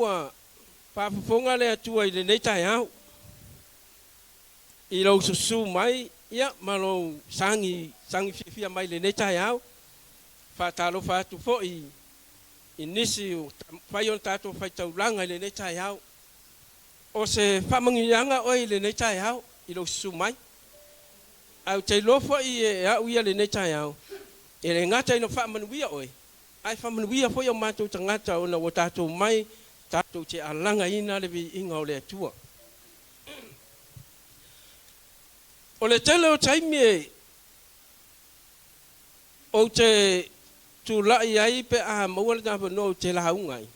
ua whapafonga le atua I le nei tai au. I lau susu mai, ia malo sangi fia mai le nei tai au. Whatalo whatu fo I nisi whai on tato whai taulanga le nei tai au. O se whamangianga oi le nei tai au, I lau susu mai. Au te lofo I e au ia le nei tai au. E le ngata ino whamanuia oi. Ai whamanuia fo ia mātou tangata o na o tato mai, tato te alanga ina le vi inga o le atua. O le tele o taimi e, o te tūlai ai pe a maua le tāpa no te laungai.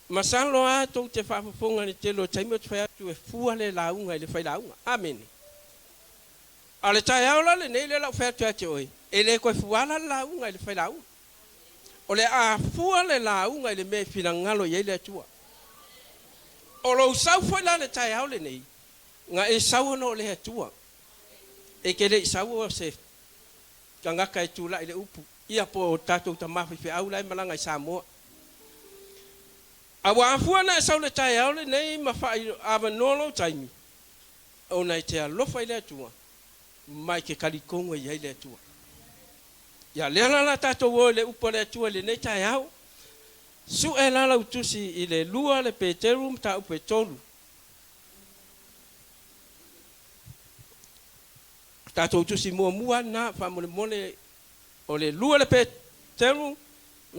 Masalo a tau te whapafonga ni tele o taimi o te whai atu e fua le laungai le whai launga. Amen. A le tai aula le nei le lau whai atu ate oi. E le koe fuala laungai le whai launga. O le a fua le laungai le me fina ngalo i le atua. O lo sau foi la le tai aule nei. Nga e sau no le atua. E ke le sau o se kangaka e tula I le upu. Ia po tatou tamafi fe aula I malanga I Samoa. A wa fua na e sau le tai aule nei ma fai ava nolo taimi. O na te alofa I le atua. Mai ke kalikongo I le atua. Ya le la tatou o le upu le atua le nei tai au. Su e la utusi I le lua le peterum ta upe tolu. Tatou utusi mua na whamole mole o le lua le peterum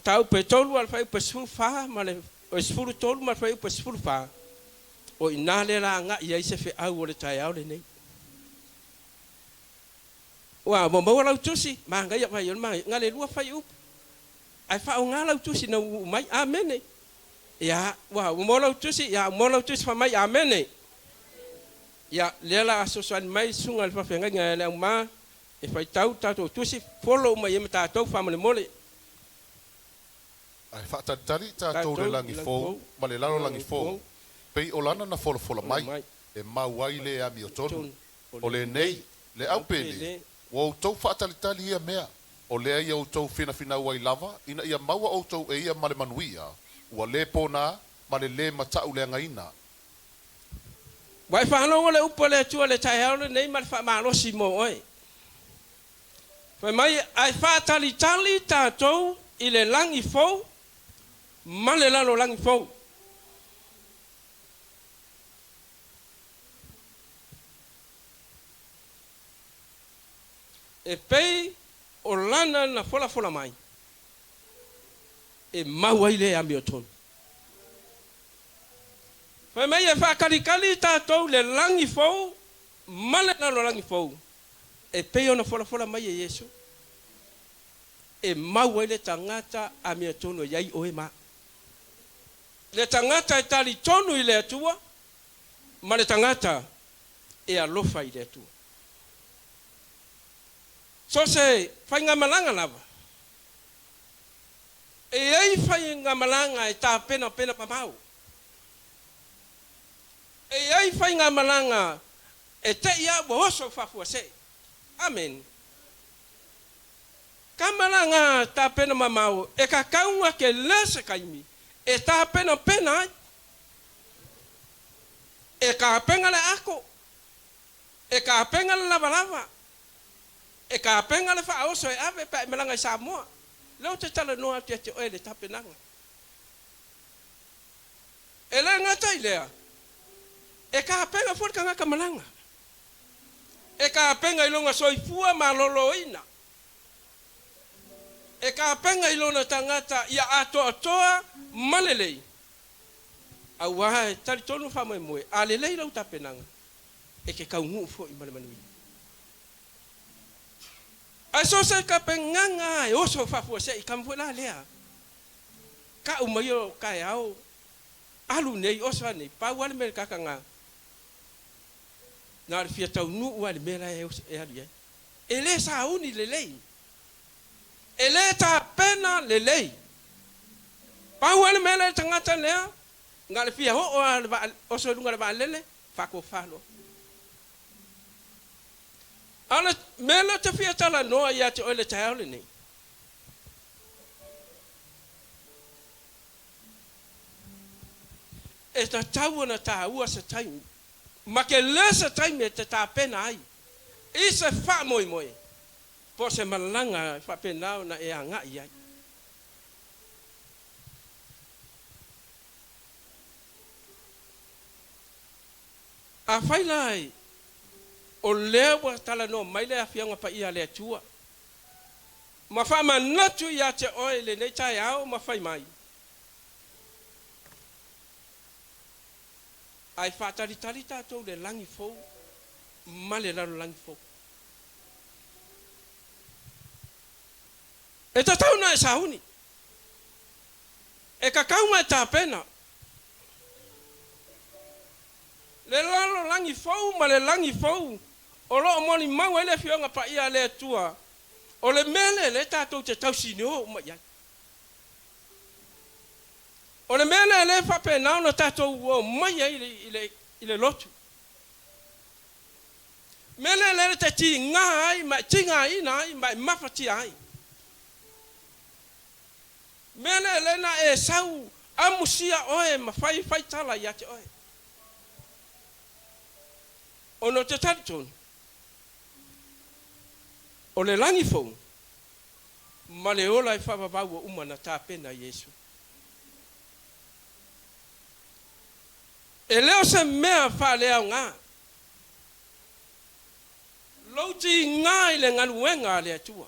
ta upe tolu al fai upe sifuru wha ma le o sifuru tolu ma fai upe sifuru wha. O ina le la nga I aise fe au o le tai au le nei. Wa mo mo la utusi ma nga ia vai ma nga le lua fai upe. Ai fa nga la utusi na mai amen. Ya wa mo la utusi ya mo la utusi fa mai amen. Ya le la asosan mai sunga le fa fenga nga le ma e fa tau tato utusi follow mai e mata tau fa mole. Ai fa tari tato le langi fo, ma le lalo langi fo. Pei olana na fola mai e mauai le ami o tonu. O le nei le au pele. Wo tau fa tali ia mea. O lea ia o tau fina wai lava, ina ia maua o tau e ia male manuia, ua le pona, male le matau le ngaina. Wai whanongo le upo le tua le tai haole nei male wha maalosi mo oi. Wai mai ai wha tali tātou I le langi fau, male lalo langi fau. E pei, o lana na fola mai e maua I le ami o tonu. Whai mai e whakalikali tātou le langi fau, male nalo langi fau. E pei ona fola mai e Yesu. E maua I le tangata ami o tonu iai o e ma. Le tangata e tali tonu I le atua, ma le tangata e alofa I le atua. So se fai ngā malanga lava. E ei fai ngā malanga e tā pena pamau. E ei fai ngā malanga e te ia wa oso fafua se. Amen. Ka malanga tā pena mamau e ka kaunga ke lese kaimi. E tā pena ai. E ka penga le ako. E ka penga le lava. E ka penga le wha oso e ave pa melanga I Samoa. Leo te tala noa te oe le tapenanga. E le ngata I lea. E ka penga fwori ka ngaka malanga. E ka penga I longa soifua ma loloina. E ka penga I lona tangata ia atoa malelei. Au waha tali tonu wha moe. A lelei lau tapenanga. E ke kaungu fo I manuia. Ai so se ka penganga e oso fafua se I kamfuela lea. Ka umayo ka e au. Alu nei oso nei. Pa wale me kakanga. Na fia tau nu wale me la e alu. E le sa uni lelei. E le ta pena lelei. Pa wale me la tangata lea. Ngale fia ho oso lunga le lele. Fako falo. Ana melo te fia tala noa ia te oile tai aule nei. e ta tau na ta ua se taimi. Ma ke le se taimi e te ta pena ai. I se wha moi moi. Po se malanga wha penao na e anga i ai. A whai lai, o leo wa tala no mai le a whianga pa ia le atua. Ma wha manatu ia te oe le nei tai au ma whai mai. Ai whātari tari tātou le langi fōu, ma le laro langi fōu. E tatau na e sauni. E kakaunga e tāpena. Le lalo langi fōu, ma le langi fōu. O lo o moni mau ele whionga pa ia le tua. O le mele le tātou te tausini o ma iai. O le mele le whape nao na tātou o mai i le lotu. Mele le te ti ngā ai, ma tinga ina ai, ma mawhati ai. Mele le na e sau amusia oe, ma whai tala i ate oe. Ono te taritonu. O le langi fōu, ma le ola e whawawau o umana tāpena Iesu. E leo se mea whalea ngā. Lauti ngā i le nganuenga le atua.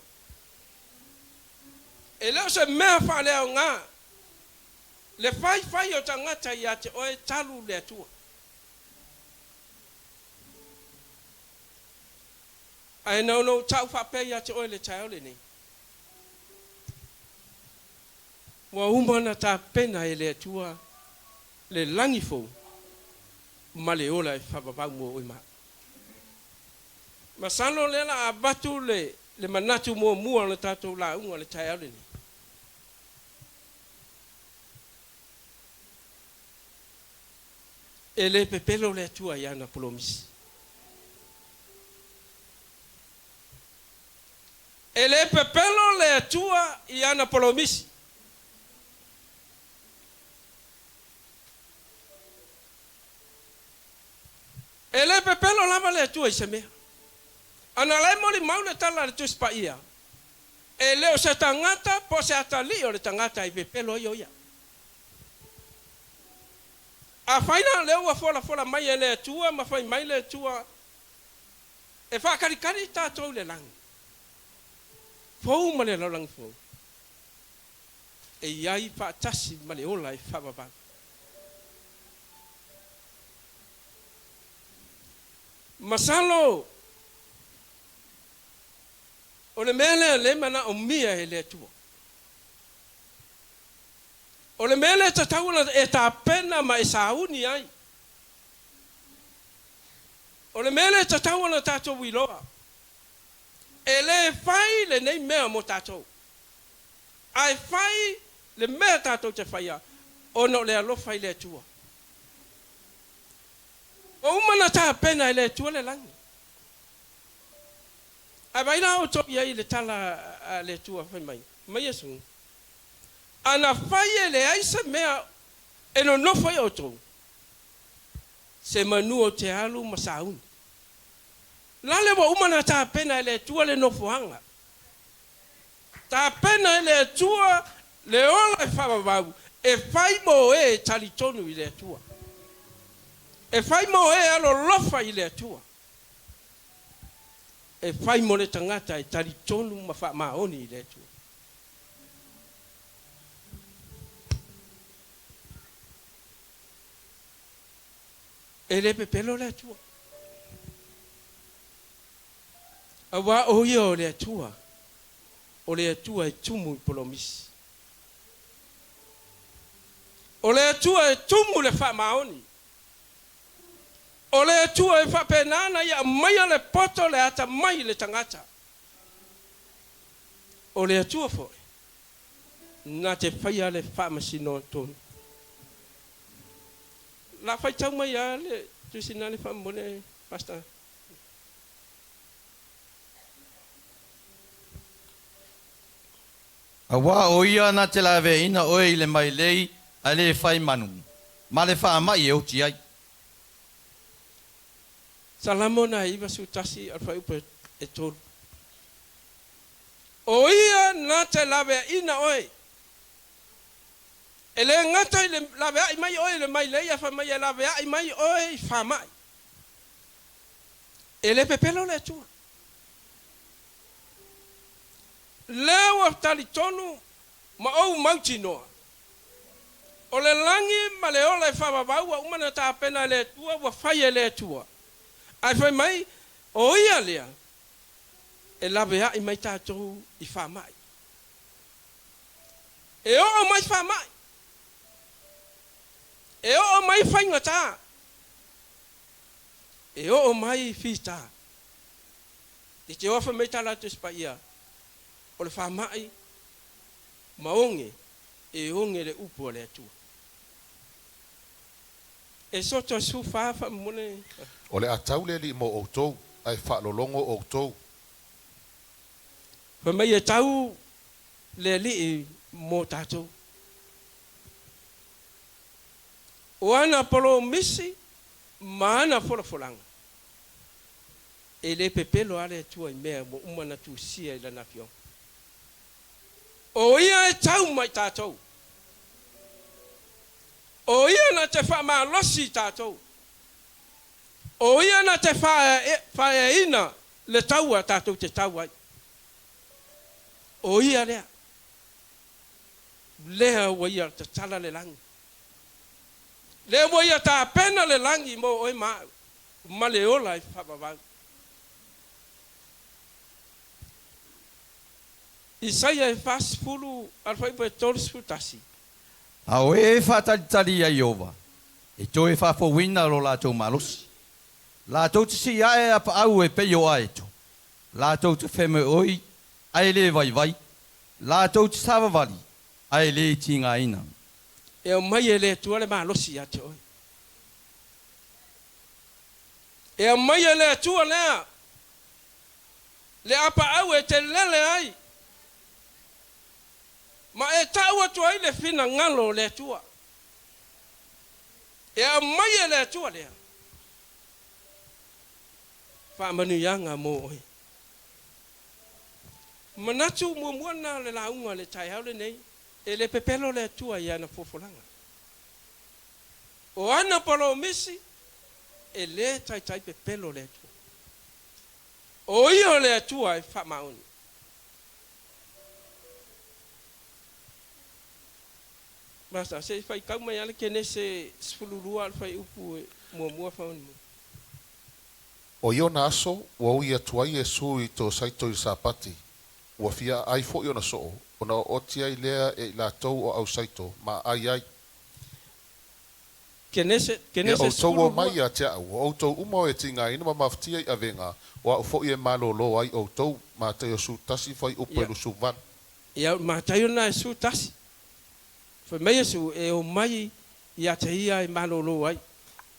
E leo se mea whalea ngā. Le whai o tangata i ate oe talu le atua. Ai no tau whape i ate oe le tai ole nei. Wa umana tā pena e le atua le langi fōu. Ma le ola e whapapau mo oi maa. Ma sano le la abatu le manatu mo mua le tātou la unga le tai ole nei. E le pepelo le atua i ana polomisi. E le pepelo le atua i ana polomisi. E le pepelo lava le atua i se mea. Ana lai moli maule tala le tuspa ia. E leo se tangata po se atali o le tangata i pepelo i oia. A whaina leo a fola mai e le atua, ma whai mai le atua. E whakarikari tātou le langi. Fou ma le laulangi fou. E iai whaatasi ma le ola i whababa. Masalo. O le mele le mana o mia e le atua. O le mele ta tauna e ta pena ma e sauni ai. O le mele ta tauna tatou wiloa. E le fai le nei mea mo tatou. Ai fai le mea tatou te faia. O no le alofa i le atua. O umana ta pena i le atua le langi. Ai vaina o to ia i le tala le atua fai mai. Mai esu. Ana fai le aisa mea e no no fai o to. Se manu o te alu masauni. Lale wa umana ta pena le tua le nofoanga. Ta pena le tua le ola e whababau. E fai mo e talitonu i le tua. E fai mo e alo lofa i le tua. E fai mo le tangata e talitonu ma wha maoni i le tua. E le pepelo le tua. Awa o ia o le atua. O le atua e tumu i polomisi. O le atua e tumu le wha maoni. O le atua e wha penana ia maia le poto le ata mai le tangata. O le atua foi. Nā te whaia le wha masino tonu. La whai tau mai a le tusina le wha mone pasta. Awa o ia na te lawe ina oe i le mai lei a le whai manu. Ma le wha mai e o ti ai. Salamona iwa sutasi alfa upa e tolu. O ia na te lawe ina oi. Ele ngata ile lawe ai mai oi le mai le ia fa mai lawe ai mai oi fa mai. Ele pepelo le tua. Leo tali tonu ma o mauti noa. O le langi ma le ola e whawawaua umana ta pena le tua wa whaia le tua. Ai whai mai o ia lea e lawe ai mai tātou i wha mai. E o mai wha mai. E o mai whainga tā. E o mai whi tā. I te ofa mai tā latu spa ia. O le wha mai maonge e onge le upo le atua. E soto su whaafa mone. O le atau le li mo outou, ai whaalolongo outou. Wha mai e tau le li mo tātou. O ana polo misi, ma ana folanga. E le pepelo ale tua i mea mo umana tu sia i lana fionga. O ia e tau mai tātou. O ia na te wha maa losi tātou. O ia na te wha ina le taua tātou te tauai. O ia lea. Lea wa ia te tala le langi. Lea wa ia ta pena le langi mo oi maa. Ma le ola i whapawau. Isaia e fast fulu alfai pe toris futasi. Au e whatalitali a Iova. E to e whawhawina lo lātou malusi. Lātou te si ae apa au e peio a eto. Lātou te wheme oi, ae le vai vai. Lātou te savavali, ae le tinga ina. E o mai e le tua le malosi a te oi. E o mai e le tua lea. Le apa au e te lele ai. Ma e tau atu ai le fina ngalo le tua. E a mai e le tua lea. Whamanu yanga mo oi. Manatu muamuna le launga le tai hau le nei. E le pepelo le tua i ana fofolanga. O ana polo misi. E le tai pepelo le tua. O io le tua e whamauni. Basta, se fai kau mai ala kene se sfulurua al fai upu mua fauni mo. O io na aso, ua ui atuai e sui to saito i sapati. Ua fia ai fo io na soo, o na oti ai lea e la tau o au saito, ma ai. Kene se sfulurua. O tau o sfulurua. mai a te au, o tau umao e tinga ina ma maftia i avenga, o au fo i e malolo ai o tau, ma te o su tasi fai upu e lusu van. Ia, ma tayo na e su tasi. Foi mai su e o mai ia te ia e malolo ai.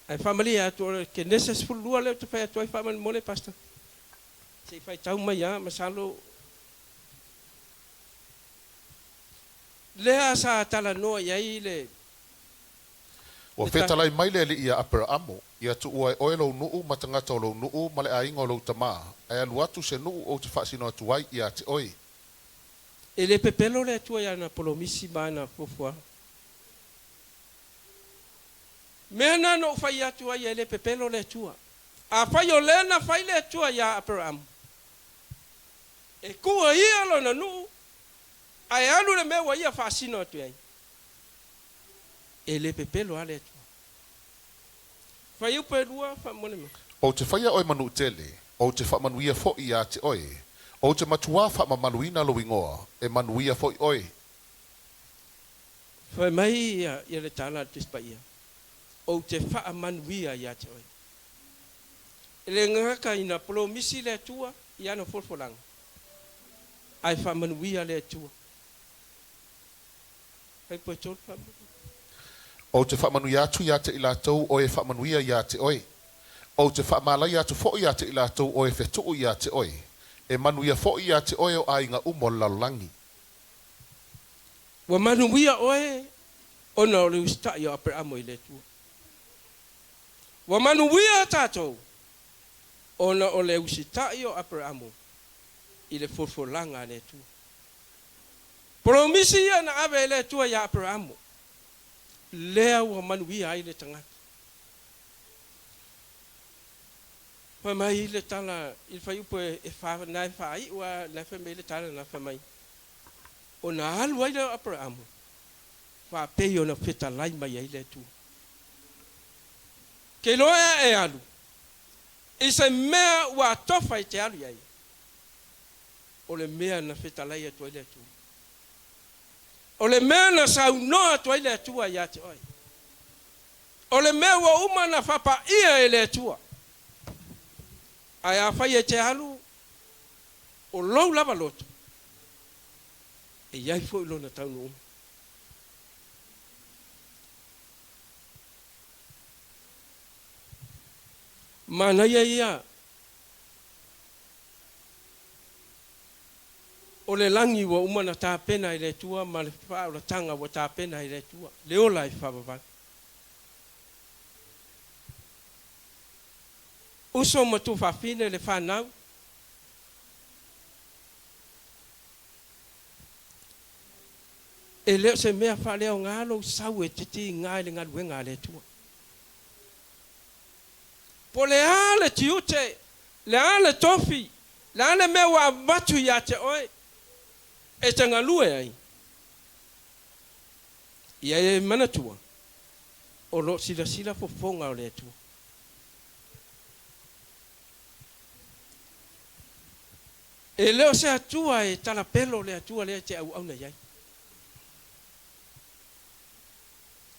Ai family atu ke nese sfulua le te fai atu ai family mole pasta. Se fai tau mai ia masalo. Lea sa tala noa iai le. O fetalai mai le li ia apera amo, ia tu ua e oe lau nuu matangata o lau nuu male a ingo lau tamaa. Ai alu atu se nuu o te whaasino atu ai ia te oi. E le pepelo le tua ia na polomisi ba na fofua. Mena no fai atu ai e le pepelo le tua. A fai o le na fai le tua ia Abraham. E kua ia lo na nu. Ai alu le mewa ia fasino atu ai. E le pepelo ale tua. Fai upe lua fa monema. O te whaia oi manu tele, o te whamanuia fo i a te oi. O te matua whamamanuina lo ingoa, e manuia fo i oi. Fai mai ia le tala tispa ia. O te whaamanuia ia te oi. E le ngaka ina polo misi le tua, ia no folfolanga. Ai whaamanuia le tua. Fai po tol whaamanuia. O te whamanuia atu ia te ilatou, o e whamanuia ia te oi. O te whamalai atu fo ia te ilatou, o e whetuu ia te oi. E manuia fo ia te oi o ainga umo lalangi. Wa manuia oe ona o le usta yo Abraham ile tu wa manuia tatou ona o le usta yo Abraham ile fofolanga le tu promisi ya na ave le tu ya Abraham le wa manuia ile tanga pa mai le tala il fa yu pe e fa na fa i wa na fa me le tala na fa mai ona alu ile Abraham fa pe yo na feta lai mai ile tu ke loa e alu isa mea wa tofa i te alu yai o le mea na feta lai atu ile tu o le mea na sau noa atu ile tua ya te oi o le mea wa uma na fapa ia ile tua ai a fai e te alu o lou lava loto e iai fo ilo na taunu uma mana ia o le langi wa umana ta pena ile tua ma le fa o tanga wa ta pena ile tua le ola I fa baba uso mo tu fa fine le fa nau ele se me fa le ngalo sau e titi ngai le ngal wenga le tua po le ale tiute le ale tofi le ale me wa batu ya te oi e tanga lue ai ia e mana tua o lo sila fo fonga o le tua e leo se atua e tala pelo le atua le te au na iai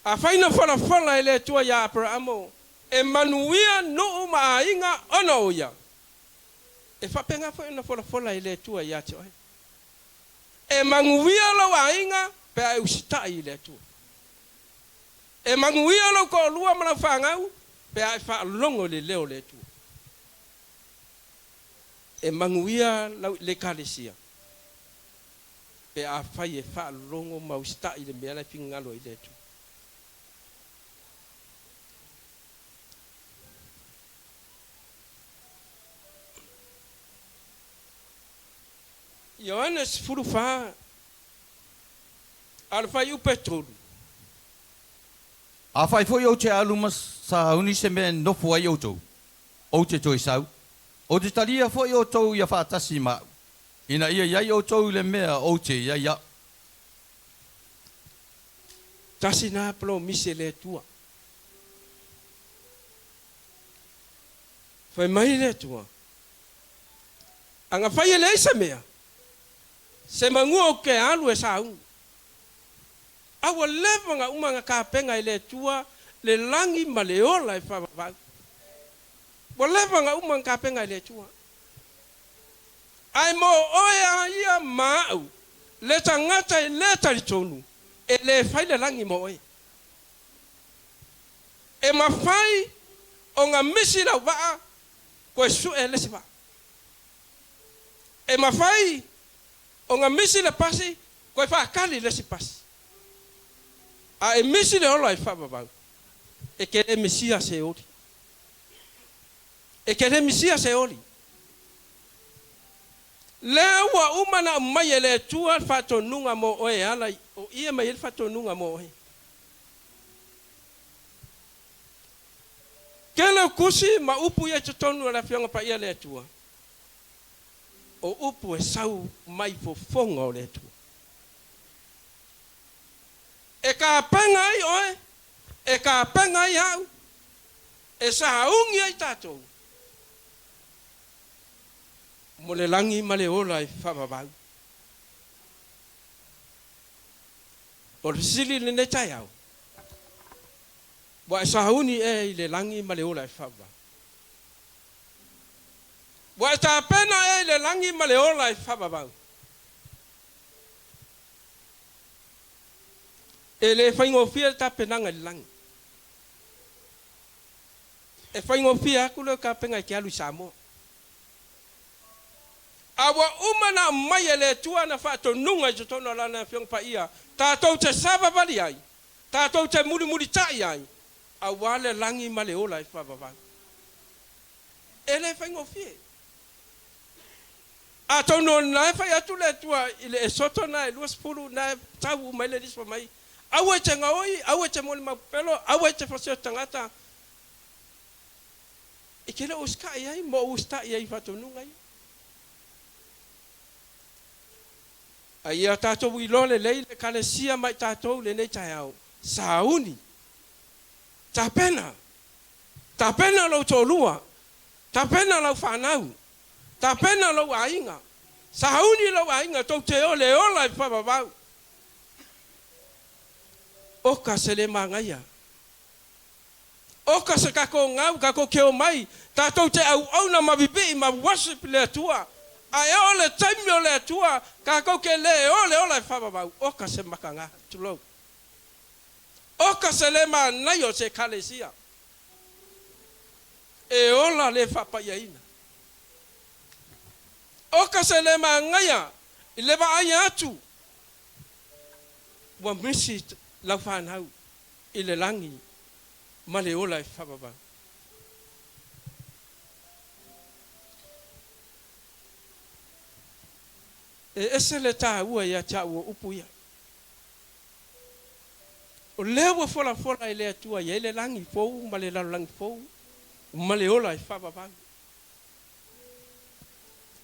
a faina fala ele tua ya Abraham e manuia no ma inga ona oia e fa penga fa na fola ile tua ya te oi e manuia lo wa inga pe ai usita ile tua e manuia lo ko lua mana fa ngau pe ai fa longo le leo le tua e manuia le kalesia pe a fa ye fa longo ma usita ile me la finga lo ile tua Johannes furufa alfa yu petrol a fai foi o te alu mas sa uni se me no foi o to o te toi sau o te talia foi o to ia fa tasi ma ina ia o to le mea o te ia tasi na plo misele tua fai mai le tua anga fai le isa mea se manguo ke alu e sau awa levanga umanga ka penga ile tua le langi maleola e fa va bo levanga umanga ka penga ile tua ai mo oya ia mau le tangata le talitonu e le fai le langi mo e ma fai onga misi la va ko su ele se va e ma fai onga misi le pasi ko fa kali le si pasi a e misi le ola fa baba e ke le misia se ori e ke le misia se ori le wa umana mai le tua fa to nunga mo o e ala o ie mai fa to nunga mo e kele kusi ma upu ye tonu la fianga pa ia le tua o upu e sau mai fo fonga o le tua e ka penga ai oe e ka penga ai au e sa ungi ai tatou mo le langi ma le ola e whababau o le sili le ne tai au wa e sa uni e le langi ma le ola e whababau wa e ta pena e le langi ma le ola e whababau e le whaingofia ta penanga le langi e whaingofia aku le ka penga ki alu Samoa awa umana mai le tua na fa to nunga to no la na fiong pa ia ta to te saba bali ai Tātou te muri tai ai. A wale langi ma le ola e whawawau. E le whaingo fie. A tau no nai whai atu le tua ile e soto na e luas puru na e tau mai le rispa mai. Awe te ngaoi, awe te moli mapelo, awe te whaseo tangata. E kele uska iai, mo usta iai whatonunga i. A ia tātou i lole leile kale sia mai tātou le nei tai au. Sauni. Tapena. Tapena lau tōlua. Tapena lau whanau. Tapena lau ainga. Sauni lau ainga tau te ole ola i whawawau. Oka se le mangaia. Oka se kako ngau, kako keo mai. Tātou te au na mabibi ma worship le atua. A e ole taimi ole atua. Kako ke le ole ola i whawawau. Oka se makanga. Tulou. Oka se le manai o se kalesia. E ola le whapaiaina. Oka se le mangaia. I le vaaya atu. Wa misi lau whanau. I le langi. Ma le ola i whapawau. E ese le tā ua ia tā ua upu ia. O lea ua fola i le atua ia le langi fou, ma le lalo langi fou, ma le ola i whapawau.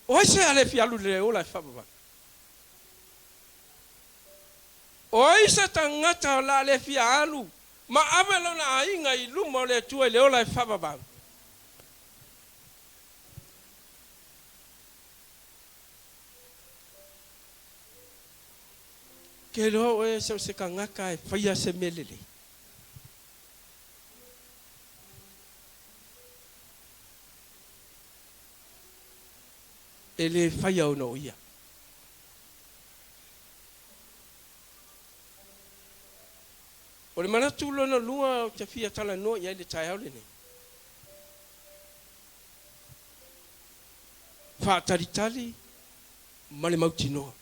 O aise ale fialu le ola i whapawau. O aise tangata la le fialu, ma avelo na ainga i luma o le atua i le ola i whapawau. Ke loa e se kangaka e whaia se melele. E le whaia o no ia. O le manatu lona lua o te fia tala no ia le tai aule ne. Whaataritali ma le mauti noa.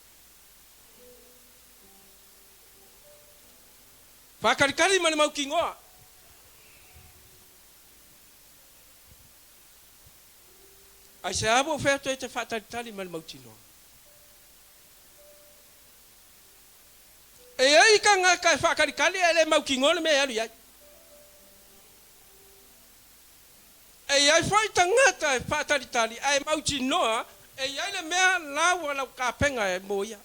Whakarikari mane mau ki ngoa. Ai se abo whēto e te whataritari mane mau tinoa. E ai ka ngā kai whakarikari e le mau ki ngoa me alu iai. E ai whai tangata e whataritari ai mau tinoa e ai le mea lawa lau ka penga e moia.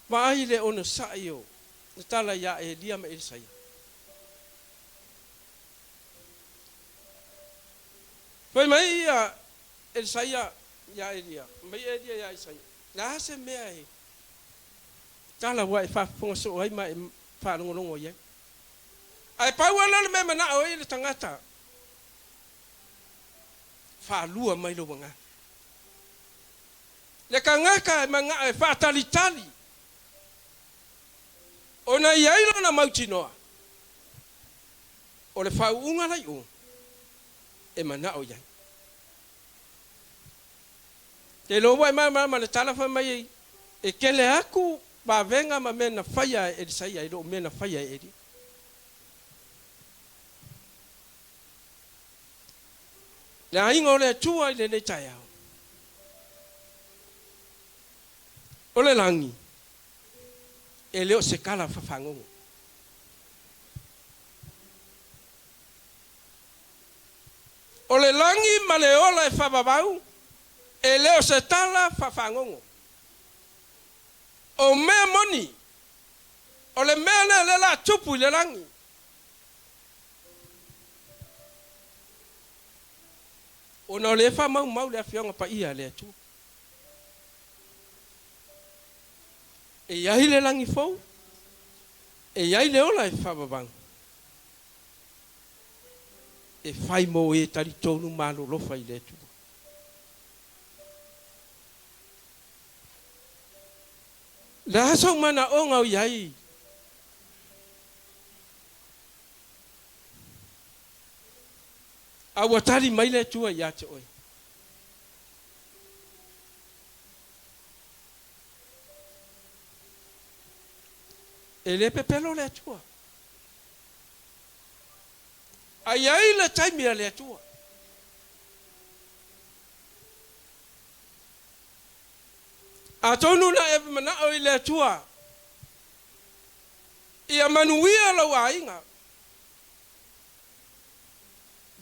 Ma ai le ona sai o na tala ia e lia me Isaia. Foi mai ia Isaia ia Elia, mai Elia ia Isaia. Na se mea e tala wa e fa fonga so ai mai fa longo ia. Ai pa wala me mana o ile tangata. Fa lua mai lo wanga. Le kangaka manga e fa tali. Ona iailo na mautinoa. O le whauunga lai o. E mana o iai. Te loa mai le talafa mai e kele aku ba venga ma mena whaia e saia e do mena whaia e ri. Le ainga o le tua i le nei tai au. O le langi. E leo se kala whawhangongo. O le langi ma le ola e whawawau, e leo se tala whawhangongo. O mea moni, o le mea le la tupu i le langi. O na o le whamau le awhionga pa ia le atu. E iai le langi fou. E iai le ola e whababang. E whai mo e tari tonu malo lofa i le tu. Le asau mana o ngau iai. A watari mai le tua ia te oi. e le pepelo le atua ai ai le taimi le atua a tonu na e mana o le atua ia manuia lo ainga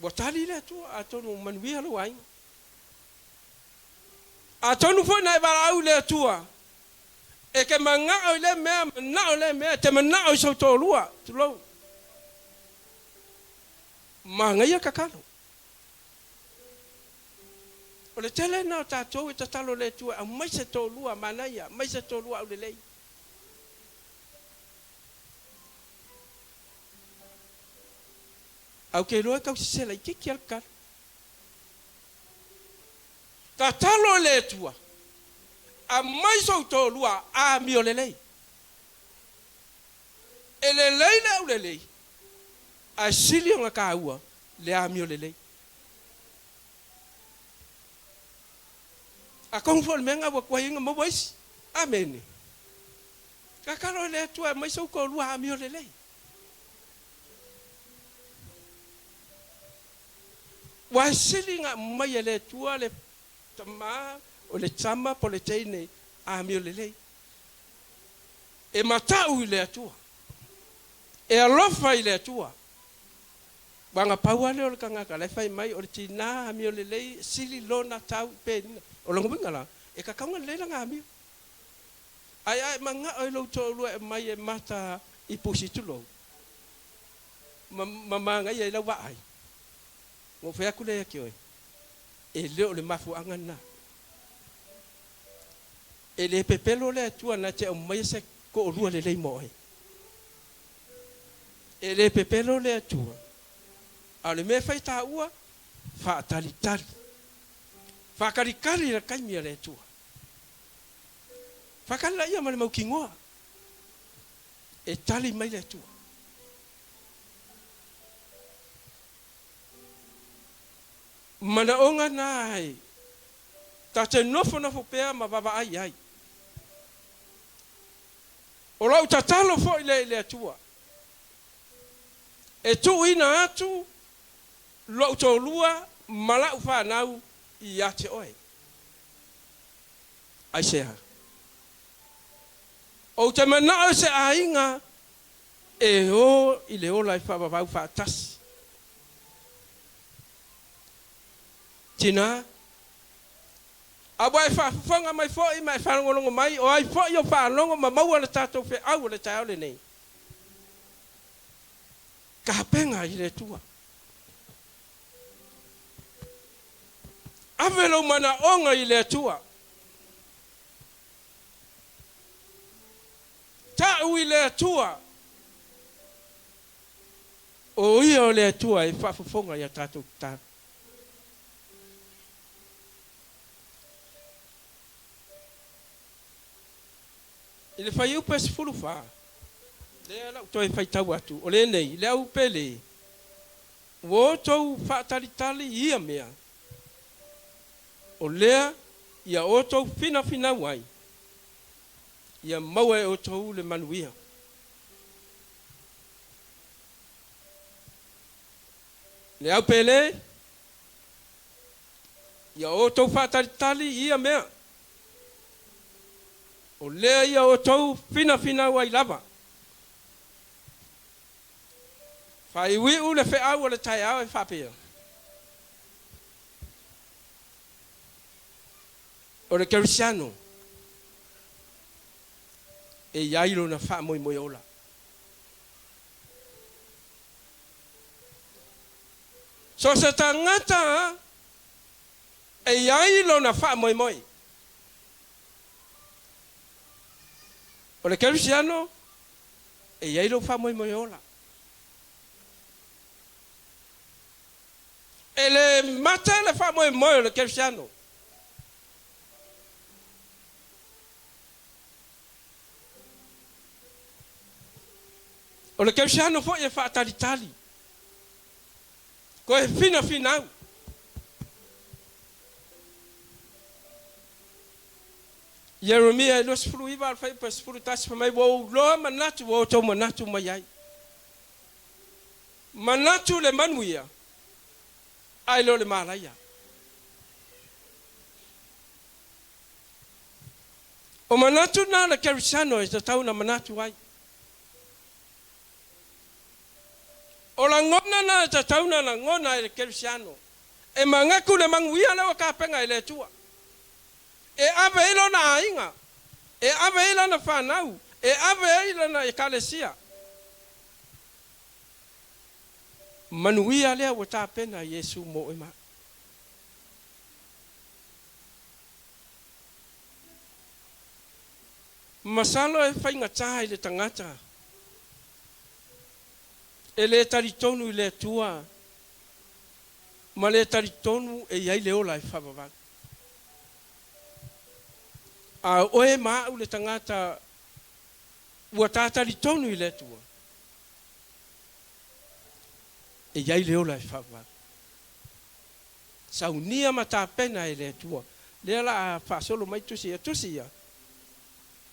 botali le atua a tonu manuia lo ainga a tonu fo na ba au le atua e ke manga o le me te mana o so to lua tulo manga ia kakalo o le tele na ta to e tatalo le tua a mai se to lua mana ia mai se to lua o le lei au ke loa kau se la ki al kar tatalo le tua a mai so to lua a mi o le lei e le lei le o le lei a sili o ka ua le a mi o le lei a kong fol menga wa kwa inga mo bois amen ka karo le tua mai so ko lua a mi o le lei wa sili nga mai le tua le tama o le tama po le teine a mi o le lei e mata u le tua e alofa i le tua banga paua le o kanga ka le fai mai o le tina mi o le lei sili lona tau pen o lo ngabinga la e ka kaunga le la ngami ai manga o lo to lu e mai e mata i positu lo mama ngai e la wa ai mo fe aku le ki oi e le o le mafu angana e le pepelo le tua na te o mai se ko o lu le lei mo e le pepelo le tua ale me fai ta ua fa tali fa kari la kai mi le tua fa kala ia male mau kingoa e tali mai le tua mana onga nai ta te nofo pea ma baba ai o lau tatalo fo le tua e tu ina atu lo to lua mala ufa nau i ate oi ai se o te mana o se ainga e o i le ola i fa baba fa tas tina abai fa fanga mai fo i mai fa ngolongo mai o ai fo yo fa longo ma mau le tato fe au le tau le nei ka penga i le tua avelo mana onga i le tua ta u i le tua o ia le tua i fa fonga ya tato ta ele fai o pes fulu fa le la to fai tau atu o le nei le au pele wo to fa tali ia mea o le ia o to fina wai ia mau e o to le manuia le au pele ia o to fa tali ia mea o le ia o to fina wai lava fai wi u le fe au le tai au e fa pe o le Cristiano e yailo na fa moi ola so se tangata e yailo na fa moi o le Cristiano e yailo fa moi ola ele mata le fa moi le Cristiano o le Cristiano fo e fa tali ko e fina Yeremia lo sfuru iba fai pa sfuru tas pa mai wo lo manatu wo to manatu mai manatu le manuia ai lo le malaya o manatu na le kerisano e tau na manatu ai o la ngona na tau na ngona le kerisano e mangaku le manguia le ka penga ile tua e ave ilo na inga e ave ilo na fanau e ave ilo na ekalesia manuia le o ta pena Yesu mo ema masalo e fainga tai le tangata e le taritonu le tua ma le taritonu e ai le ola e fava a oe ma u le tangata ua tātari tonu I le tua. E iai leo lai whawar. Sau nia ma tā pena e le tua. Lea la a whasolo mai tusi ia.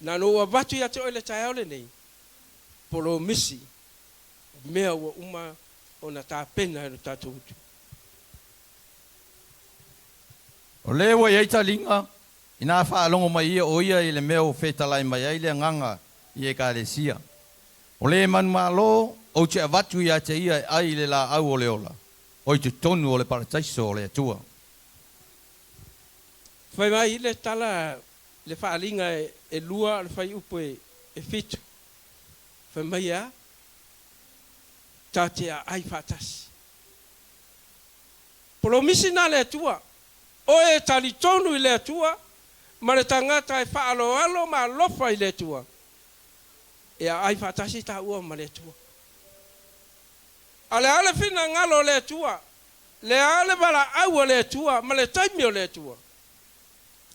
Nā no a watu ia te oile tai aole nei. Polo misi. Mea ua uma o na tā pena e no tātou utu. O le wa iai talinga. Ina whaalongo mai ia o ia I le mea o whetalai mai ai le nganga I e kāresia. O le manu malo, o te avatu ia te ia ai le la au o le ola. O I te tonu o le parataiso o le atua. Whai mai le tala, le whaalinga e lua, le whai upo e fitu. Whai mai a, tātea ai whātasi. Polomisi nā le atua, o e tali tonu I le atua, ma le tangata e whaaloalo ma lofa I le tua. E ai whatasi tā ua ma le tua. A le ale whina ngalo le tua. Le ale wala aua le tua, ma le taimi o le tua.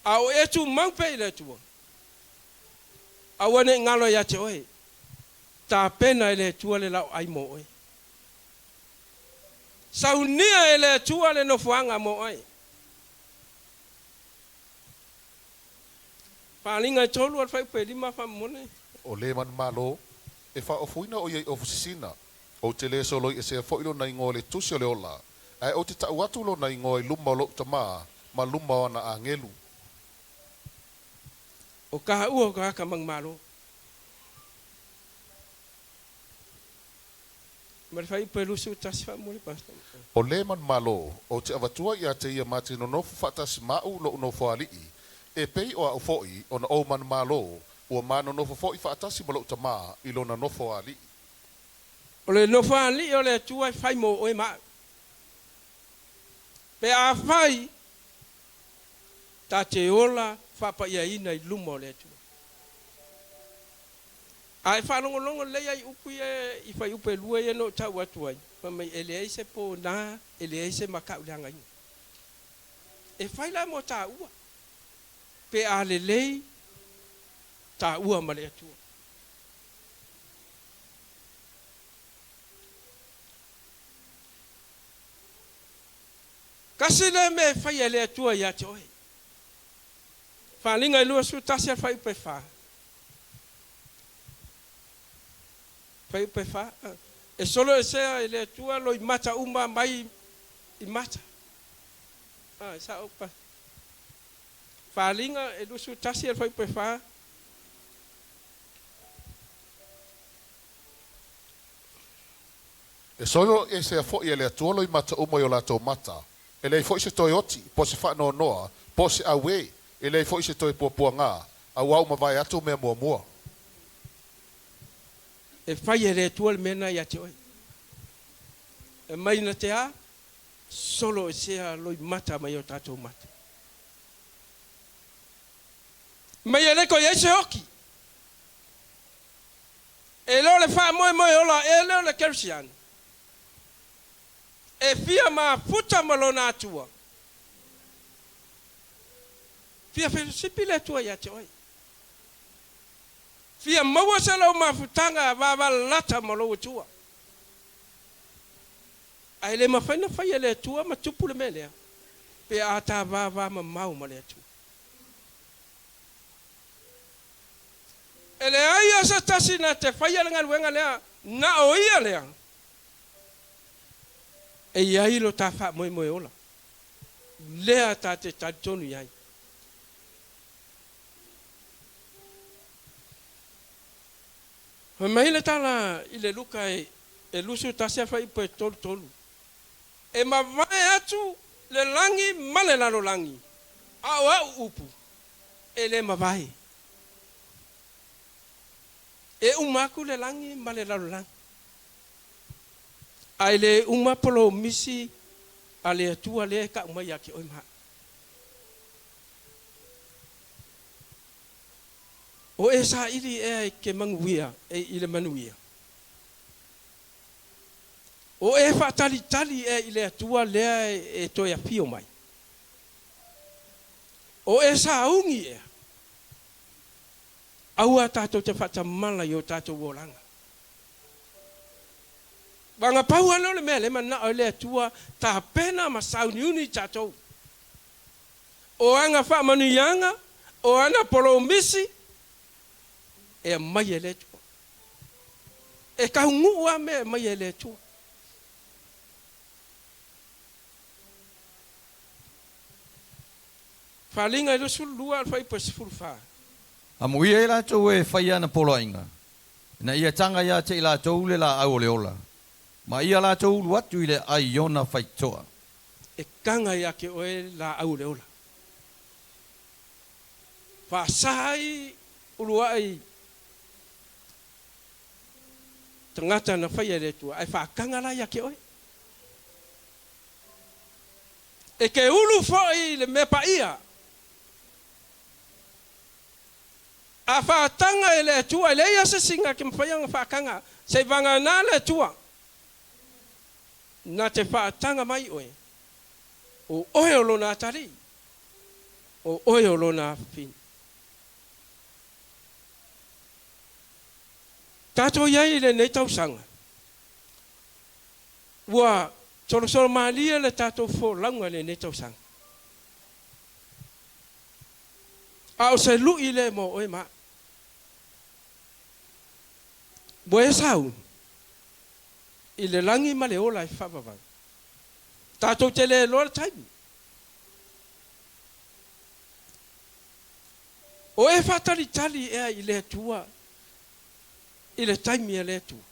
A o e tu mangpe I le tua. A wane ngalo ia te oe. Tā pena I le tua le lau ai mo oe. Saunia I le tua le nofuanga mo oe. Palinga tolu al fai pe lima fa mone. O le man malo e fa ofuina o ye ofisina o te le solo e se fo ilo na ingo le tusi o le ola. Ai o te tau atu lo na ingo I luma lo tama ma luma na angelu. O ka ua ka ka mang malo. Mar fai pe lusu tas fa mone pasta. O le man malo o te avatua ia te ia mati no nofu fatasi mau lo no fo alii. E pei o au foi o na o man malo o mano no foi fatasi malo tama I lo na no fo ali. O le no fa ali o le tua fai mo o ma. Pe a fai ta te ola fa pa ia ina I lumo le tua. Ai fa longo le ai upu I fai upu lua ia no tau atu ai. Pa mai ele ai se po na ele ai se makau langa I. E fai la mo ta ua. Pe a le lei ta ua ma le atua. Kasi le me fai le atua ia te oe. Whalinga I lua su tasi al fai upe wha. Fai upe wha. E solo e sea le atua lo I mata uma mai I mata. Sa opa. Falinga e lusu tasi al fai pe fa. E solo e se fo ia le tuolo I mata umo yo la to mata. E le fo se toyoti po se fa no noa, po se awe, e le fo se toy po nga. A wa uma vai atu me mo. E fai le tuol mena ia te oi. E mai na te a solo e sea lo I mata mai o tatou mata. Mai ele ko yese hoki. E lo le fa moi ola e lo le kersian. E fia ma futa malona tua. Fia fe sipile tua ya te oi. Fia mawa se lo ma futanga va lata malo tua. Ai le ma fa na fa ele tua ma tupu le mele. Pe ata va ma mau male tua. ele ai asa tasi na te whaia lenga luenga lea, na o ia lea. E iai lo ta wha moe moe ola. Lea ta te tonu iai. Hoi mahile tala i le luka e lusu tasi a whai poe tolu tolu. E ma vai atu le langi ma le lalo langi. Au au upu. E le ma vai. E umaku le langi ma le lalo langi. Ai le umapolo misi a le atua le ka umai aki oi maha. O e sa ili e ke manguia, e ile manuia. O e fa tali tali e ile atua lea e toia pio mai. O e sa ungi e. Aua tato te fata mala yo tato wolanga. Banga pau alo le mele mana o le atua ta pena ma sauni uni tato. O anga fa manuyanga, o ana polo misi, e mai ele tua. E ka ngua me mai ele tua. Falinga ilo sulua fai pasfulfa. Amui e la tau e whai ana polo inga. Na ia tanga ia te la tau le la au le ola. Ma ia la tau luatu i le ai ona whai toa. E kanga ia ke oe la au le ola. Whasai uruai tangata na whai ele tua. Ai whakanga la ia ke oe. E ke ulu fai le mepa ia. A whaatanga e le tua, le ia se singa ke mwhaianga whaakanga, se vanga nā le tua. Nā te whaatanga mai oe. O oe o lona atari. O oe o lona fin. Tato iai le nei tausanga. Ua, solo maalia le tato fo langa le nei tausanga. A o se lui le mo oe maa. Boe sau, i le langi ma le ola i whapawang. Tātou te le loa taimi. O e whatari tali ea i le tua, i le taimi e le tua.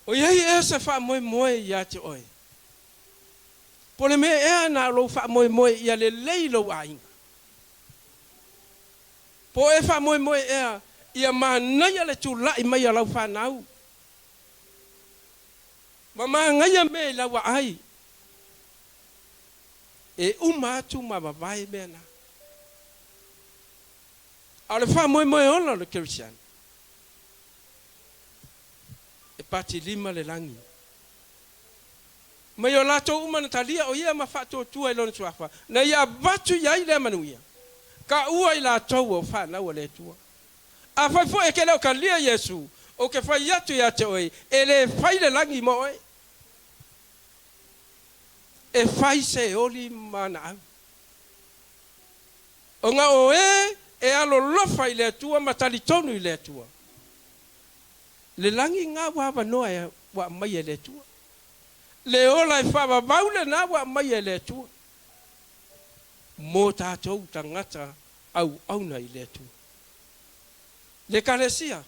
O iei ea se wha moe moe i ate oe. Pole me ea na lo wha moe moe i a le leilo a inga. Po e wha moe moe ea, ia maa ngai ale tu lai mai a lau whanau. Ma maa ngai a me lau ai. E atu ma mawai mea na. A le wha moe moe ona le Kirisian. E pati lima le langi. Mai o lato umana talia o ia ma whato tua i lona tuafa. Na ia batu iai le manuia. Ka ua i la tau o whanau le tua. A whai fo e ke leo ka lia Yesu. O ke whai atu ia te oe. E le whai le langi mo oe. E whai se oli mana au. O ngā oe e alo lofa i le tua matali tonu i le tua. Le langi ngā wawa noa e wa mai e le tua. Le ola e whawa baule na wa mai e le tua. Mō tātou tangata au auna i le tua. Le kalesia.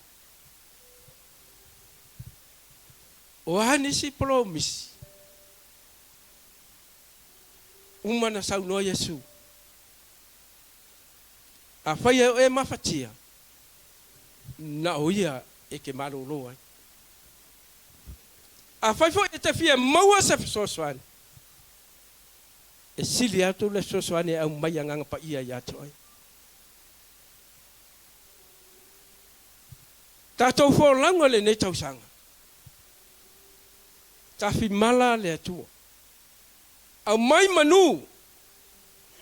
O hanisi promisi. Umana sau no Yesu. A whai e mawhatia. Na oia e ke maroloa. A whai fo e te fia maua se fisosoane. E sili atu le sosoane au mai anganga pa ia i atoi. Tātou fo langa le nei tausanga. Ta fi mala le atua. Au mai manu.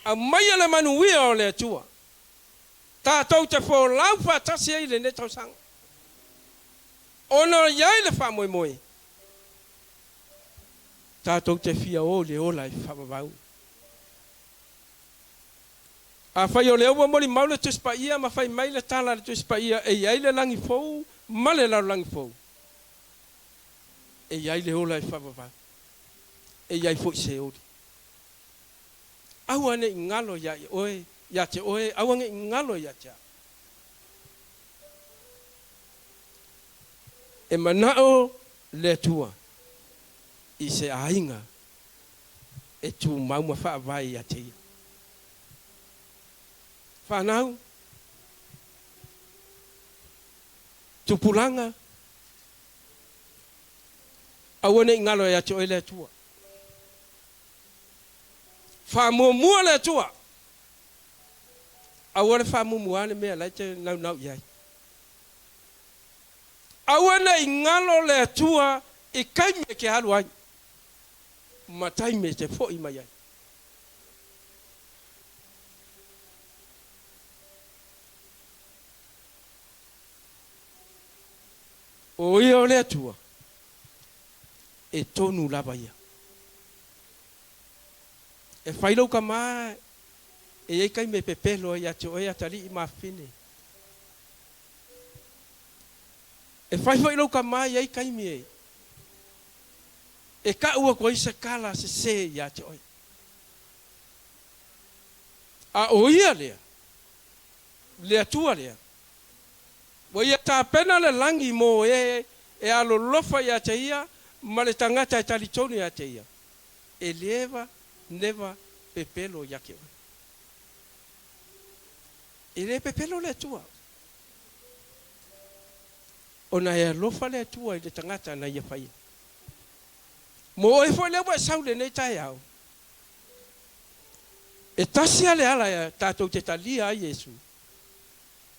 Au mai ale manu wia o le atua. Tātou te fo lau whatasi ai le nei tausanga. Ono iai le wha moe moe. Tātou te fia o le ola i whamawau. A fai o le ua moli maule tu spa ia ma fai mai le tala tu spa ia e iai le langi fou ma le lau langi fou. E iai le ola e whawawau. E iai fo i se ori. Aua ne ingalo ya oe, ya te oe, aua ne ingalo ya te. E manao le tua i se ainga e tu mauma whaavai ya te ia. Whanau, tupulanga, aua ne ingalo ya te oe le tua. Whamua le tua. Aua le whamua le mea lai te nau iai. Aua ne ingalo le tua i kaime ke halu ai. Matai me te fo i mai ai. O ia o le tua e tonu lava ia. E whailau ka maa e ei kai me pepelo ia te oea tali i mawhine. E whailau ka maa i ei kai me e. E ka ua koi se kala se ia te oea. A o ia lea. Lea tua lea. Wa ia ta pena le langi mo e alo lofa ia te ia ma le tangata e tali tonu ia te ia. E leva neva pepelo yake. Ele pepelo le tua. Ona e lofa le tua i le tangata na ia fai. Mo e fo le wa saule nei tai au. E tasia le ala ya tatou te talia a Yesu.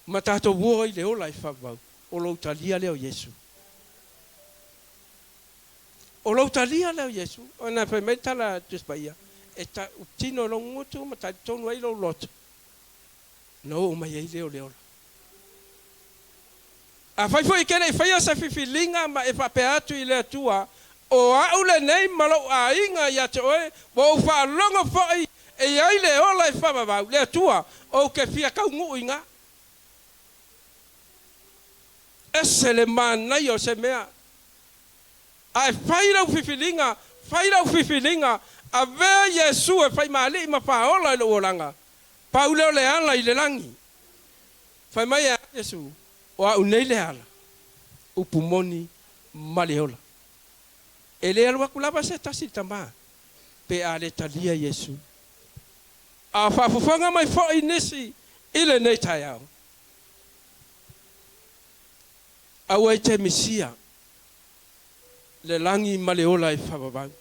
Ma tatou wo i le ola i whabau. O lo talia leo Yesu. O lo talia leo Yesu. Ona fai mai tala tuspaia. E ta tino lo ngoto ma ta tonu ai lo lot. No o mai ai leo leo. A fai foi kene fai asa fifilinga ma e fa peatu i le tua o au le nei malo a inga ya te oe wo fa longo foi e ai le ola i fa ba le tua o ke fia ka ngu inga. Ese le mana yo se mea. Ai fai la fifilinga a ve Yesu e fai mali ma fa ola i lo oranga. Paulo le ala i le langi. Fai mai a Yesu o a unei le ala. Upumoni maleola. Ele alwa kulaba se tasi tama. Pe a le talia Yesu. A fa fufanga mai fo inisi ile nei tayao. Awa te misia. Le langi maleola i whababau.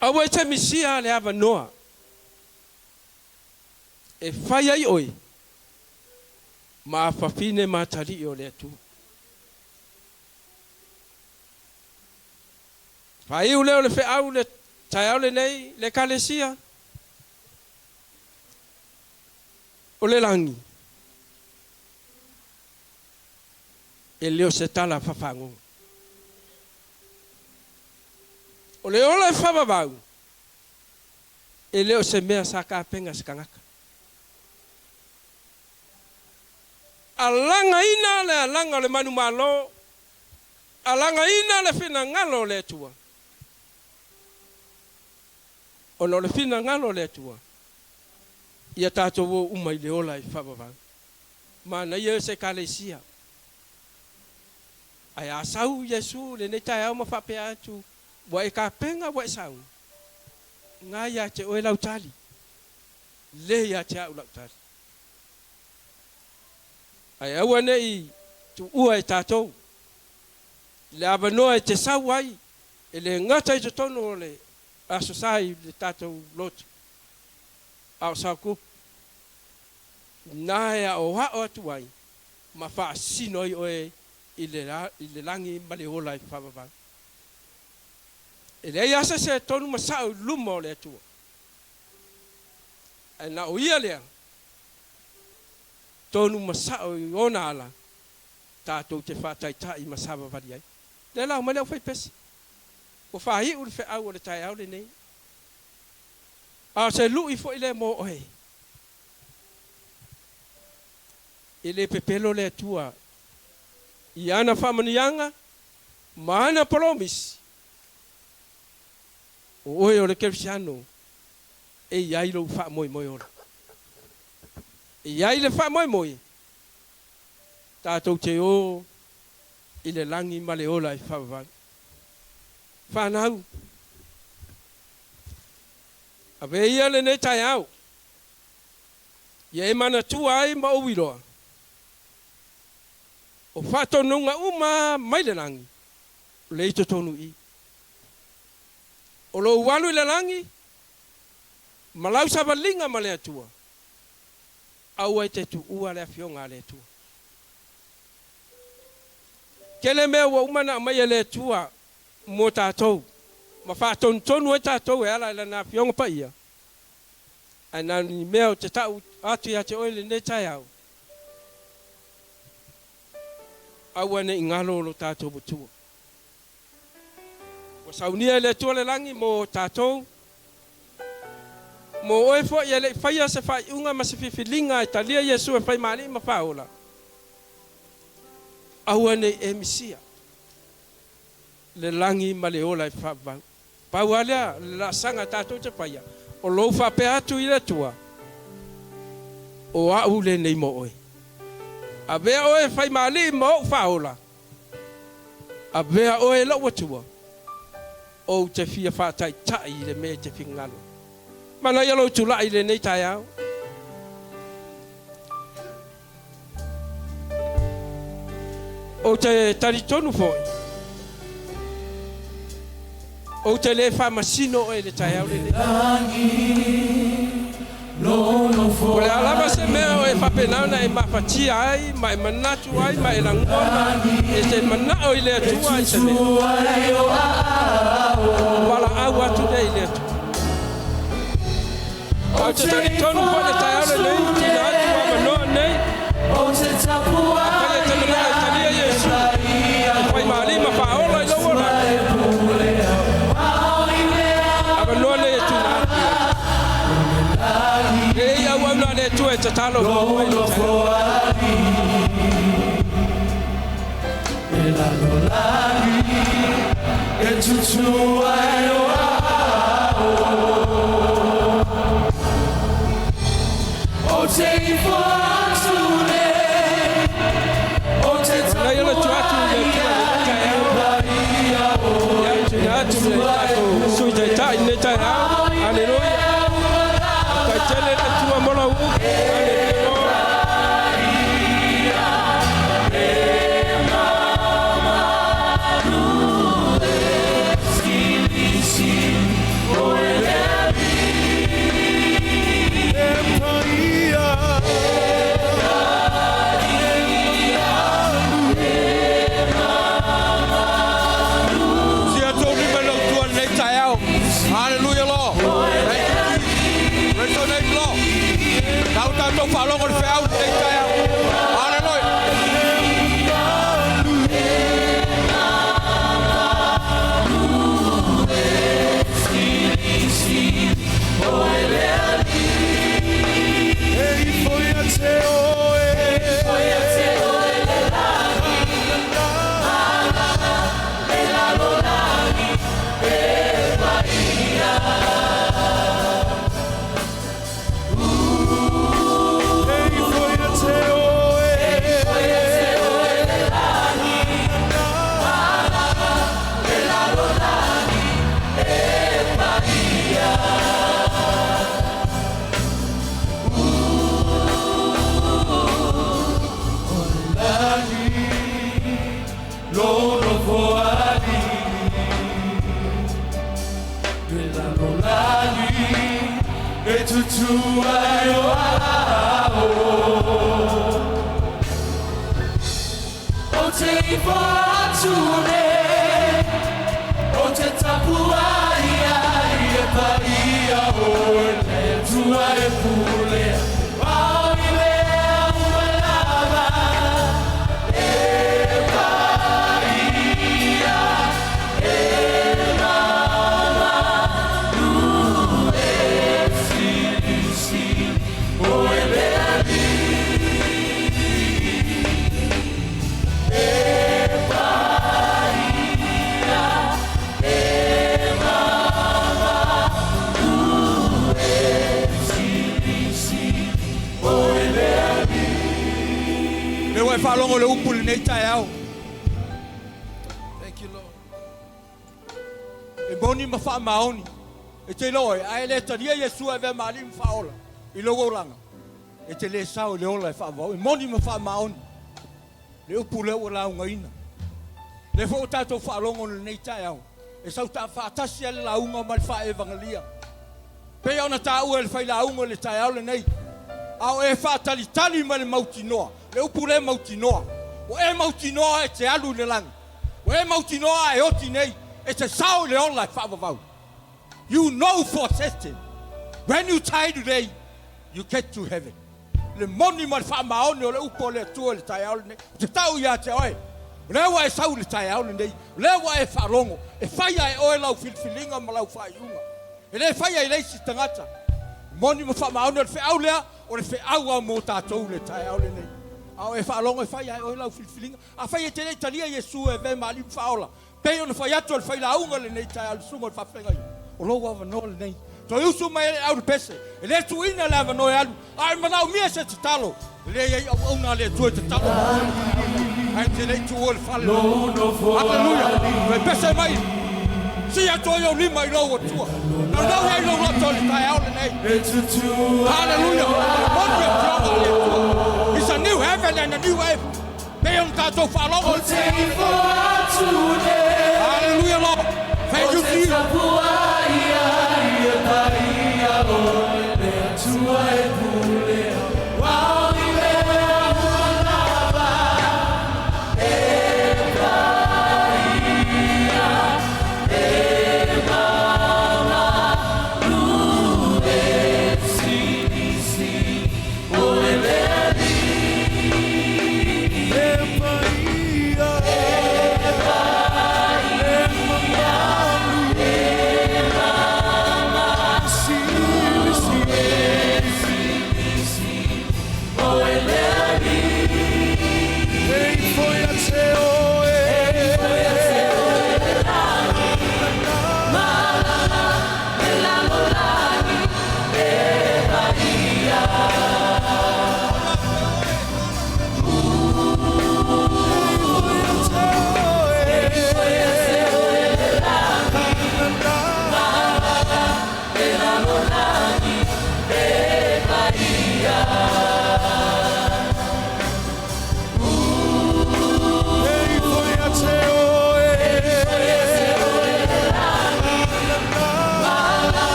Awa te misia le ava noa. E whai ai oi. Ma whawhine matari o le atu. Whai u leo le wheau le tai au le nei le kalesia. O le langi. E leo se tala whawhangu. O le ola e whababau. E leo se mea sa ka penga se kangaka. Alanga ina le alanga le manu malo. Alanga ina le fina ngalo le tua. Ono le fina ngalo le tua. Ia tato wo umai le ola i whababau. Mana ia se kalesia. Ai asau Yesu le ne tai au ma fape atu wa e ka penga wa sau nga ya te o lau tali le ya te au lau tali ai au nei tu ua e tatou le abano e te sau ai e le ngata i te tono le asosai le tatou lot au sauku na ya o ha o tu ai ma fa sino i oe i le langi maleola i whababa. E le asa se tonu masau lumo le atua. E na o ia lea. Tonu masau i ona ala. Tātou te whātai i masaba vari ai. Le lau maleo whai pesi. O whahi uri whi au o le tai au le nei. A se lui fo ile mo oi. Ile pepelo le tua. Iana famanianga mana promise. Oi o le Cristiano. E ia lo fa moi ora. E ia le fa moi. Tatou te o ile langi male ola I fa va. Fa nau. Ave ia le ne tai au. Ia e mana tu ai ma o wilo. O fato nunga uma mai le langi. Le ito tonu I. O lo walu le langi. Malau sa valinga ma le atua. Au ai te tu ua le afionga le atua. Kele mea wa umana mai le atua mo tātou. Ma whāton tonu e tātou e ala ila nā fionga pa ia. Ai nā ni mea o te tau atu ia te oile ne tai au. Au ane I ngalo lo tātou butua. Wa saunia le atua le langi mo tātou. Mo oe fo ia le whaia se whai unga ma se whiwhilinga e talia Yesu e whai mani ma whaola. Au ane e misia. Le langi ma le ola e whabau. Pau alea la sanga tātou te whaia. O lou whape atu I le tua. O au le nei mo oe. A vea oe whai mani ma o whaola. A vea oe lau atua. O te whia whātai tai le me te whingalo. Mana ia lo tu lai le nei tai au. O te taritonu foi. O te le famasino e le tai au le o le alama se mea o e whapenauna e mafatia ai, ma e manatu ai, ma e langona, e se manao I le atua I se mea. Wala au atu nei le atua. O te taritonu foi le tai au le nei, tina atu a manoa nei. Akale te manao e talia Yesu. Whai maali ma whaola I loa la. A manoa nei e tina atu. E ia wauna le tu e te talo foi lo foi. E la lolani e tutu ai o o te ifatune o te talo ai tu atu le kai au ya tu atu le atu sui te tai ne tai au aleluia. Tele le tua mola u Hallelujah, Lord. Don't follow what fell. whalongo le upu le nei tai au. Thank you, Lord. E moni ma wha maoni. E te loe, ai le taria Yesua e vea maali mwhaola. I logo langa. E te le sao le ola e wha vau. E moni ma wha maoni. Le upu le ua launga ina. Le fo tato whalongo le nei tai au. E sau ta whaatasi ale launga ma le wha evangelia. Pe ona ta ua le whai launga le tai au le nei. Au e whaatali tali ma le mauti noa. Le upu le mauti noa. O e mauti noa e te alu le langa. O e mauti noa e oti nei. E te sao le ola e wha vau. You know for certain, when you die today, you get to heaven. Le moni ma le wha maoni o le upo le atua le tai au le nei. Te tau ia te oe. Lewa e sau le tai au le nei. Lewa e wharongo. E whaia e oe lau filfilinga ma lau whaiunga. E le whaia e leisi tangata. Moni ma wha maoni o le wha au lea, o le wha au au mo tātou le tai au le nei. Au e wharongo e whaia e oe lau filfilinga. A whaia te nei talia Yesu e ve maali whaola. Pei o le whai atu o le whai launga le nei tai au le sunga le whawhengai. O lo wa no le nei to usu mai au pese e le tu ina la no alu ai mana mi se talo le ai au na le tu talo ai te le tu ol fale hallelujah me pese mai si a to yo lima i lo tu no ai lo to le tai au le nei hallelujah it's a new heaven and a new earth be on ta to fa lo hallelujah Lord thank you Jesus.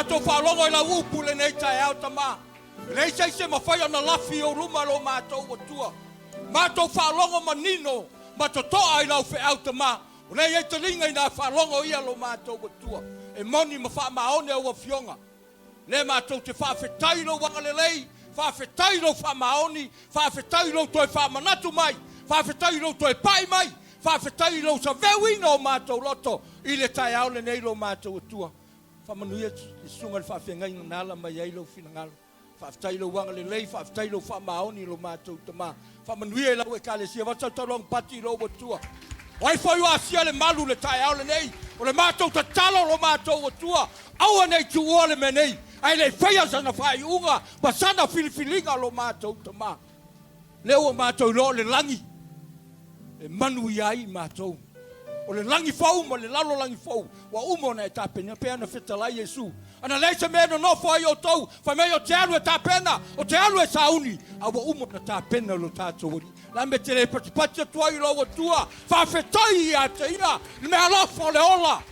Mato whalongo I la upu le nei tai au tama. Nei sei se mawhai ana lafi o ruma lo mato o tua. Mato whalongo manino, mato toa I lau whi au tama. Nei e te ringa I nga whalongo ia lo mato o tua. E moni ma wha maone o fionga. Le mato te whawhetai lo wanga le lei, whawhetai lo wha maoni, whawhetai lo toi wha manatu mai, whawhetai lo toi pai mai, whawhetai lo sa vewina o mato loto, I le tai au le nei lo mato o tua. Whamanuia I sunga le whawhengai nala mai ai lo whinangalo. Whawhetai lo wanga le lei, whawhetai lo wha maoni lo mato tama. Whamanuia lau e kalesia, watautarong pati lo o tua. Wai whai wa asia le malu le tai au le nei, o le mato ta talo lo mato o tua. Aua nei tu o le me nei. Ai le whaia sana whai unga, ma sana filifilinga lo mato tama. Leo o mato lo le langi. E manu iai mato. O le langi fau, ma le lalo langi fau. Wa umona e tapena, pe ana fetala Yesu. Ana leise meno no fai o tau, fa mei o te alu e tapena, o te alu e sauni. Awa umona tapena lo tatori. La me te le patipati tuai lo o tua, fa fetai a te ina, le me alofo le ola.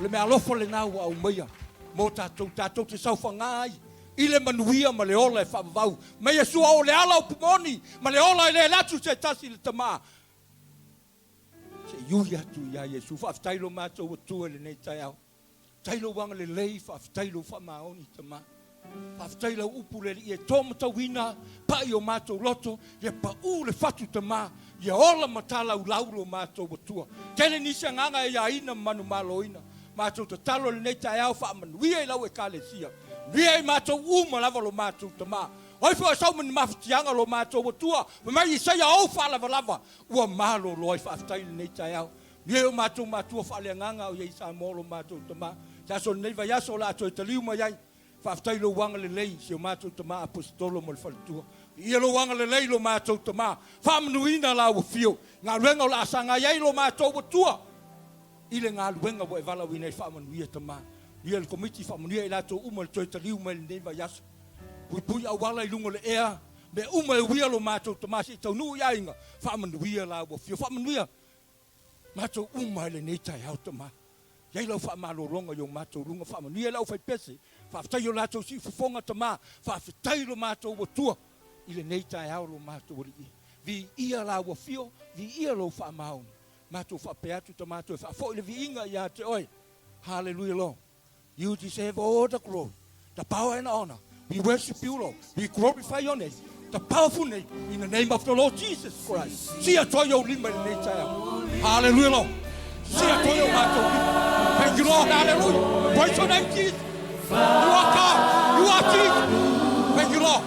Le me alofo le nau au meia. Mo tatou te sau whangai. I le manuia ma le ola e whavau. Me Yesu o le ala o pumoni, ma le ola e le latu se tasi le tama. Se iui atu ia Yesu, whaftailo mātou o tua le nei tai au. Tailo wanga le lei, whaftailo whamaoni tama. Whaftailo upu le i e tōmata wina, pai o mātou loto, ia pa u le whatu tama, ia ola matala u lauro mātou o tua. Tele nisa nganga e aina manu maloina. Mātou te talo le nei tai au, whamanuia I lau e kālesia. Ria I mātou uma lava lo mātou tama. Oi fo sa mun maftianga lo mato tua. Mai sa ya o fa lava. Ua malo loi fa tai nei tai au. Ye o mato fa le nganga o ye sa mo lo mato tama. Ja so nei va ya so la to taliu mai ai. Fa tai lo wanga le lei si o mato tama apostolo mo fa tua. Ia lo wanga le lei lo mato tama. Fa mnuina la o fio. Nga renga la sanga ye lo mato tua. Ile nga luenga bo e vala wina fa manuia tama. Ia le komiti fa manuia ila to umal to taliu mai nei va ya. Pui au wala I lunga le ea. Me uma e wia lo mātou tamasi tau nuu ia inga. Whamanuia la ua fio. Whamanuia. Mātou uma le nei tai hau tama. Iai lau whamalo ronga yo mātou runga. Whamanuia lau whai pese. Whaftai o lātou si fufonga tama. Whaftai lo mātou wa tua. Ile nei tai hau lo mātou ri. Vi ia la ua fio. Vi ia lo whamau. Mātou whapeatu ta mātou. Whafo ile vi inga ia te oi. Hallelujah Lord. You deserve all the glory. The power and honor. We worship you, Lord. We glorify your name. The powerful name in the name of the Lord Jesus Christ. See a toyo lima in nature. Hallelujah, Lord. See a toyo mato. Thank you, Lord. Hallelujah. Praise your name, Jesus. You are God. You are Jesus. Thank you, Lord.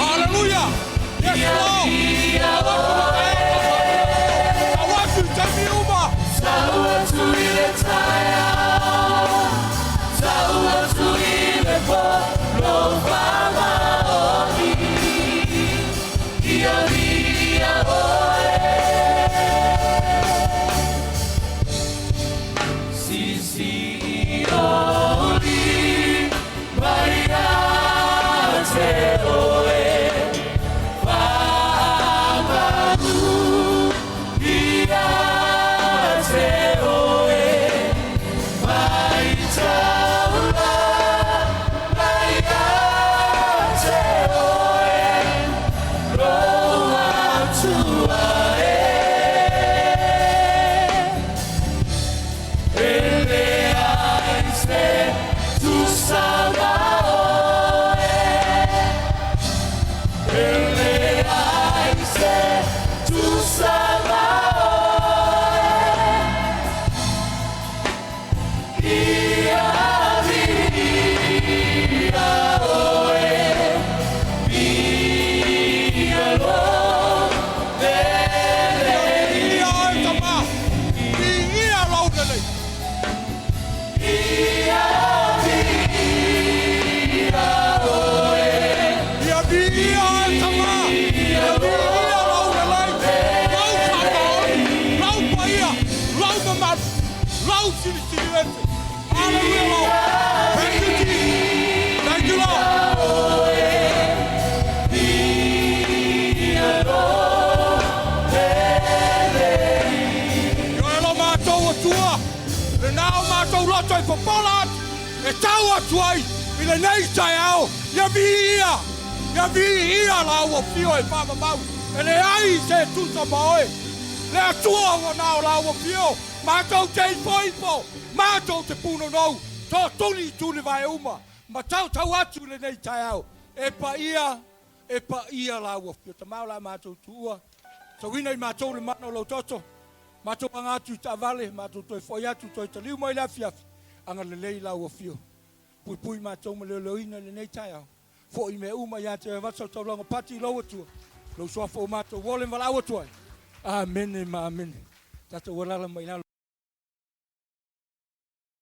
Hallelujah. Thank you, Lord. sili sili lete. Hallelujah, Lord. Thank you, Jesus. Thank you, Lord. Yoelo mātou atua. Le nao mātou loto I whapolat. E tau atuai. I le nei tai ao. Ia vihia. Ia vihia la ua pio e whamamau. E le ai se tuta maoe. Le atua o nao la ua pio. Mātou te ipo. Mātou te puno nou. Tō tuni tūne vai uma. Ma tau atu le nei tai au. E pa ia la ua pio. Ta mau la mātou tua. So wina I mātou le mano lau toto. Mātou angatu ta vale. Mātou toi foi atu toi ta liu mai la fiafi. Anga le lei la ua pio. Pui mātou ma leo ina le nei tai au. Fo I me uma ia te watsa tau longa pati lau atua. Lau soa fo mātou wole ma lau atua. Amen e ma amen. Tata walala mai nalo.